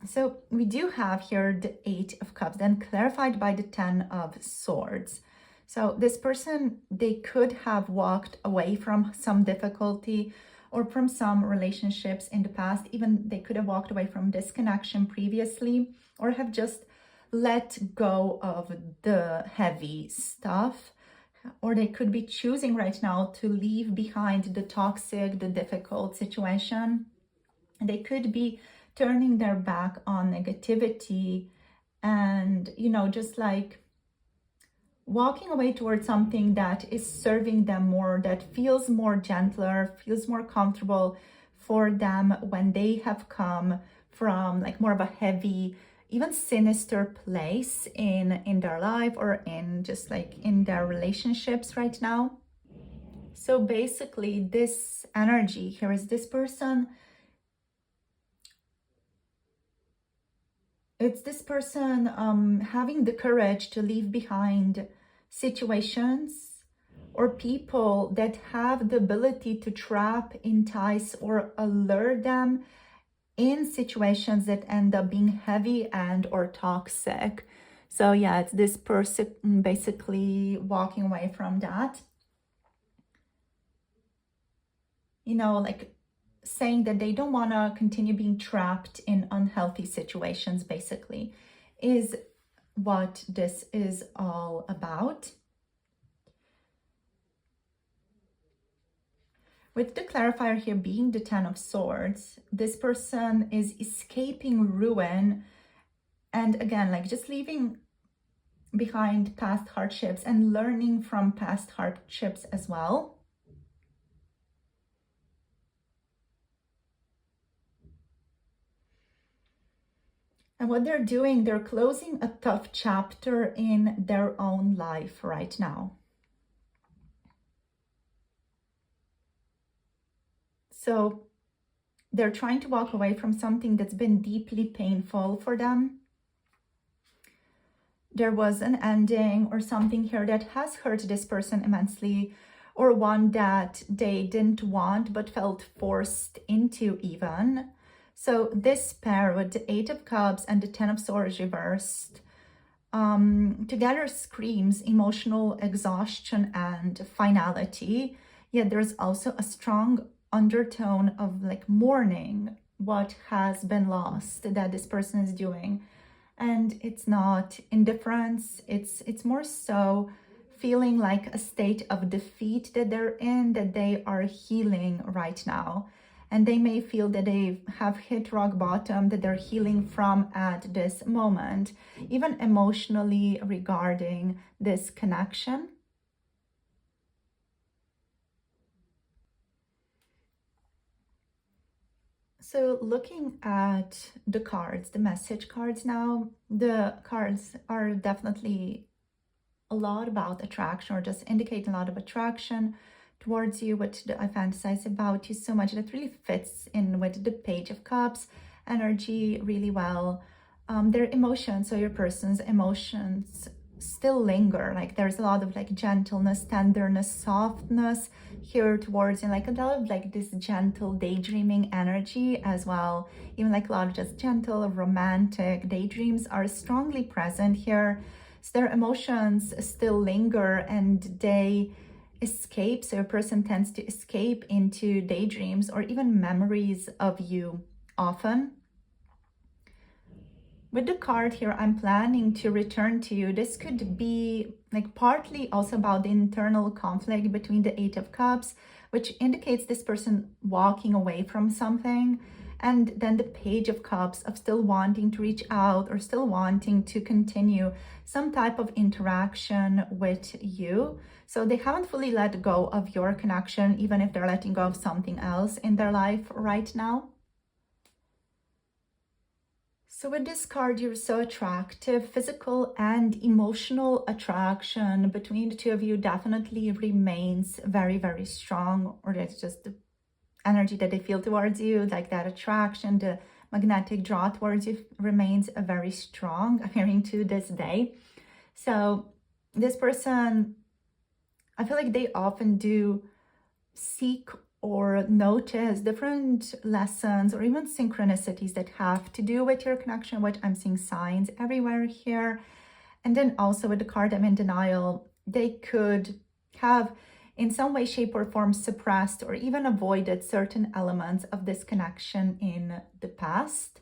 So we do have here the Eight of Cups, then clarified by the Ten of Swords. So this person, they could have walked away from some difficulty or from some relationships in the past. Even they could have walked away from this connection previously, or have just let go of the heavy stuff. Or they could be choosing right now to leave behind the toxic, the difficult situation. They could be turning their back on negativity and, just like walking away towards something that is serving them more, that feels more gentler, feels more comfortable for them when they have come from like more of a heavy, even sinister place in their life or in just like in their relationships right now. So basically this energy here is this person. It's this person having the courage to leave behind situations or people that have the ability to trap, entice, or allure them in situations that end up being heavy and or toxic. So yeah, it's this person basically walking away from that. Like saying that they don't want to continue being trapped in unhealthy situations, basically, is what this is all about. With the clarifier here being the Ten of Swords, this person is escaping ruin and again, like just leaving behind past hardships and learning from past hardships as well. And what they're doing, they're closing a tough chapter in their own life right now. So they're trying to walk away from something that's been deeply painful for them. There was an ending or something here that has hurt this person immensely, or one that they didn't want but felt forced into even. So this pair with the Eight of Cups and the Ten of Swords reversed together screams emotional exhaustion and finality. Yet there's also a strong undertone of like mourning what has been lost that this person is doing. And it's not indifference, it's more so feeling like a state of defeat that they're in, that they are healing right now. And they may feel that they have hit rock bottom, that they're healing from at this moment, even emotionally regarding this connection. So looking at the cards, the message cards now, the cards are definitely a lot about attraction, or just indicate a lot of attraction towards you, which I fantasize about you so much. That really fits in with the Page of Cups energy really well. Their emotions, so your person's emotions still linger. Like there's a lot of like gentleness, tenderness, softness here towards you, like a lot of like this gentle daydreaming energy as well. Even like a lot of just gentle romantic daydreams are strongly present here. So their emotions still linger and they escape. So a person tends to escape into daydreams or even memories of you often. With the card here, I'm planning to return to you. This could be like partly also about the internal conflict between the Eight of Cups, which indicates this person walking away from something. And then the Page of Cups of still wanting to reach out or still wanting to continue some type of interaction with you. So they haven't fully let go of your connection, even if they're letting go of something else in their life right now. So with this card, you're so attractive. Physical and emotional attraction between the two of you definitely remains very, very strong, or it's just energy that they feel towards you, like that attraction, the magnetic draw towards you remains very strong, I'm hearing, to this day. So this person, I feel like they often do seek or notice different lessons or even synchronicities that have to do with your connection, which I'm seeing signs everywhere here. And then also with the card I'm in denial, they could have in some way, shape, or form suppressed or even avoided certain elements of this connection in the past.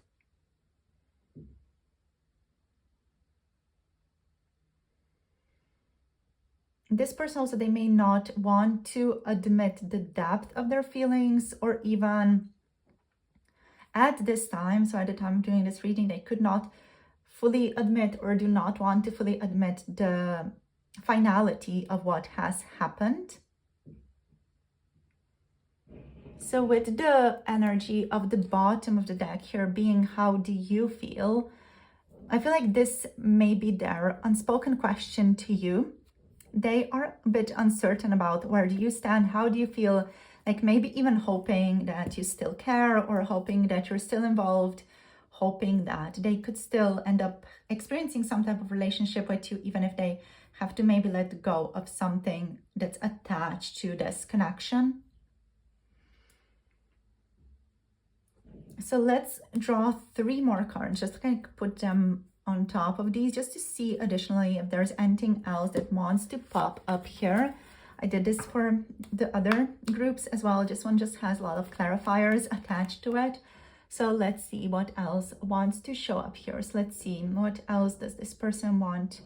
This person also, they may not want to admit the depth of their feelings, or even at this time, so at the time of doing this reading, they could not fully admit or do not want to fully admit the finality of what has happened. So with the energy of the bottom of the deck here being how do you feel, I feel like this may be their unspoken question to you. They are a bit uncertain about where do you stand, how do you feel, like maybe even hoping that you still care, or hoping that you're still involved, hoping that they could still end up experiencing some type of relationship with you, even if they have to maybe let go of something that's attached to this connection. So let's draw 3 more cards, just to kind of put them on top of these, just to see additionally if there's anything else that wants to pop up here. I did this for the other groups as well. This one just has a lot of clarifiers attached to it. So let's see what else wants to show up here. So let's see, what else does this person want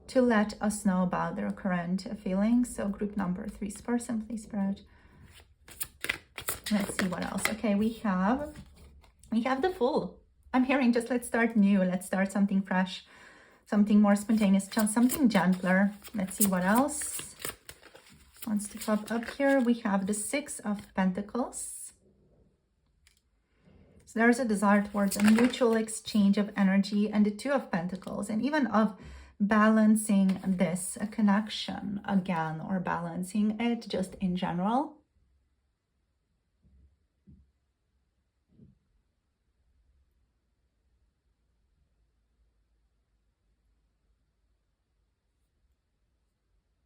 to let us know about their current feelings? So group number 3's person, please, Spirit. Let's see what else. Okay, we have the Fool. I'm hearing just let's start new. Let's start something fresh, something more spontaneous, something gentler. Let's see what else wants to pop up here. We have the 6 of Pentacles. So there's a desire towards a mutual exchange of energy, and the 2 of Pentacles, and even of balancing this connection again, or balancing it just in general.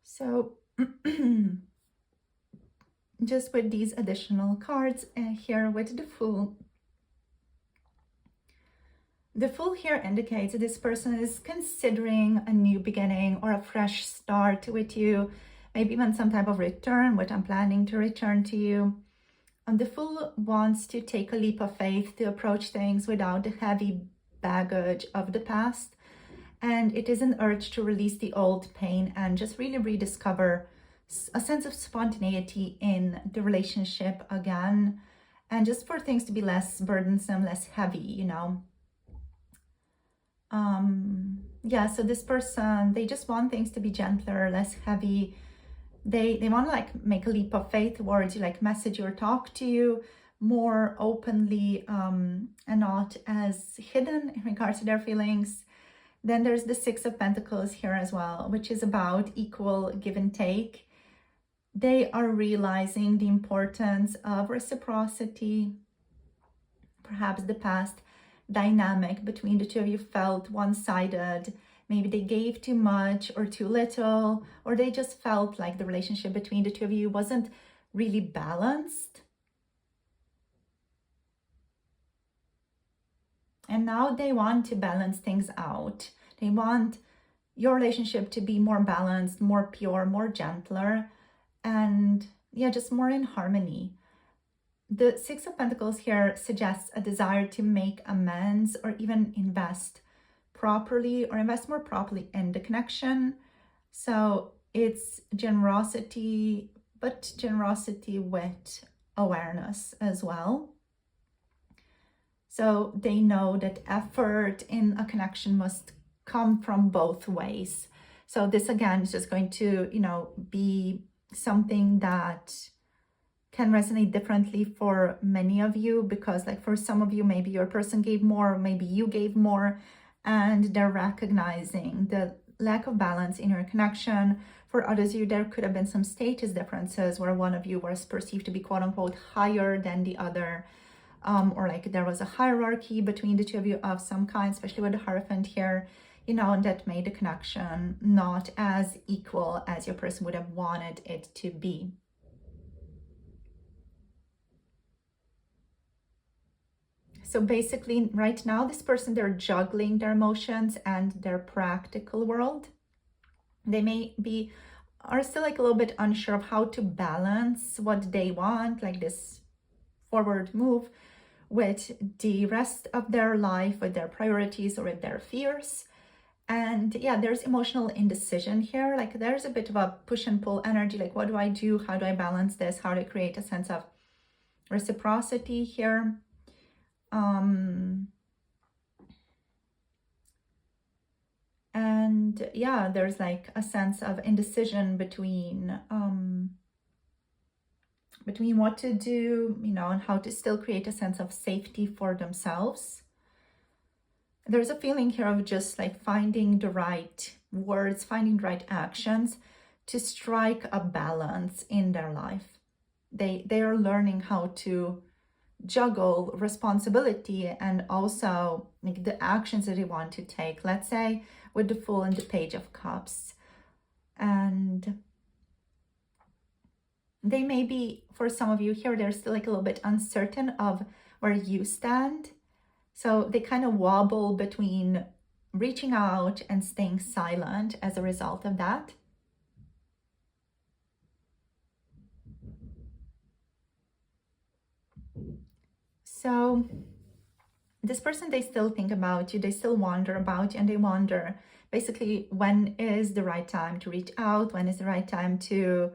So just with these additional cards here with the Fool. The Fool here indicates that this person is considering a new beginning or a fresh start with you, maybe even some type of return, what I'm planning to return to you. And the Fool wants to take a leap of faith to approach things without the heavy baggage of the past. And it is an urge to release the old pain and just really rediscover a sense of spontaneity in the relationship again, and just for things to be less burdensome, less heavy, you know. Yeah, so this person, they just want things to be gentler, less heavy. They want to like make a leap of faith towards you, like message or talk to you more openly, and not as hidden in regards to their feelings. Then there's the 6 of Pentacles here as well, which is about equal give and take. They are realizing the importance of reciprocity. Perhaps the past dynamic between the 2 of you felt one-sided. Maybe they gave too much or too little, or they just felt like the relationship between the 2 of you wasn't really balanced. And now they want to balance things out. They want your relationship to be more balanced, more pure, more gentler, and yeah, just more in harmony. The 6 of Pentacles here suggests a desire to make amends, or even invest properly, or invest more properly in the connection. So it's generosity, but generosity with awareness as well. So they know that effort in a connection must come from both ways. So this again is just going to, you know, be something that can resonate differently for many of you, because like for some of you, maybe your person gave more, maybe you gave more, and they're recognizing the lack of balance in your connection. For others of you, there could have been some status differences where one of you was perceived to be quote unquote higher than the other, or like there was a hierarchy between the two of you of some kind, especially with the Hierophant here, you know, and that made the connection not as equal as your person would have wanted it to be. So basically right now, this person, they're juggling their emotions and their practical world. They are still like a little bit unsure of how to balance what they want, like this forward move, with the rest of their life, with their priorities or with their fears. And yeah, there's emotional indecision here. Like there's a bit of a push and pull energy. Like, what do I do? How do I balance this? How do I create a sense of reciprocity here? And yeah, there's like a sense of indecision between what to do, you know, and how to still create a sense of safety for themselves. There's a feeling here of just like finding the right words, finding the right actions to strike a balance in their life. They are learning how to juggle responsibility and also like the actions that they want to take, let's say with the Fool and the Page of Cups. And they may be, for some of you here, they're still like a little bit uncertain of where you stand. So they kind of wobble between reaching out and staying silent as a result of that. So this person, they still think about you, they still wonder about you, and they wonder basically when is the right time to reach out, when is the right time to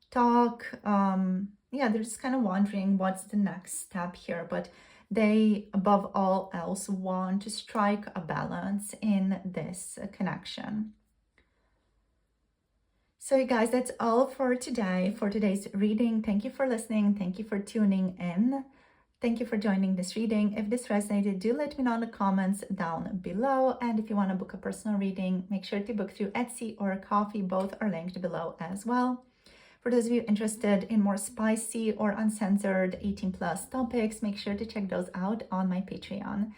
talk. Yeah, they're just kind of wondering what's the next step here, but they above all else want to strike a balance in this connection. So you guys, that's all for today, for today's reading. Thank you for listening. Thank you for tuning in. Thank you for joining this reading. If this resonated, do let me know in the comments down below. And if you want to book a personal reading, make sure to book through Etsy or Ko-fi. Both are linked below as well. For those of you interested in more spicy or uncensored 18+ topics, make sure to check those out on my Patreon.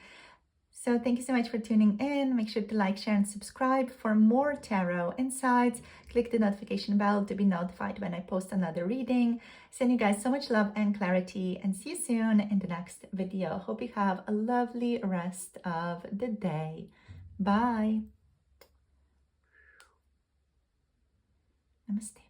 So thank you so much for tuning in. Make sure to like, share, and subscribe for more tarot insights. Click the notification bell to be notified when I post another reading. Send you guys so much love and clarity, and see you soon in the next video. Hope you have a lovely rest of the day. Bye. Namaste.